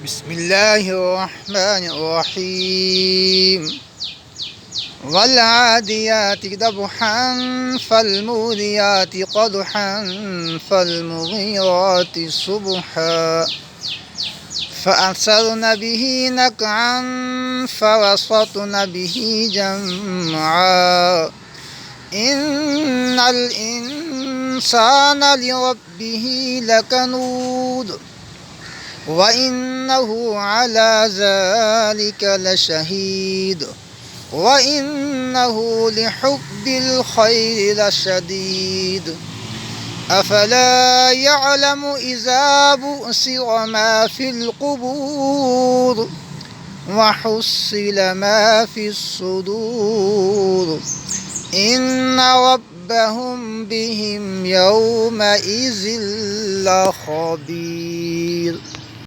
بسم الله الرحمن الرحيم والعاديات ضبحا فالموريات قدحا فالمغيرات صبحا فأثرن به نقعا فوسطن به جمعا إن الإنسان لربه لكنود وإنه على ذلك لشهيد وإنه لحب الخير لشديد أفلا يعلم إذا بؤسر ما في القبور وحصل ما في الصدور إن ربهم بهم يومئذ لخبير.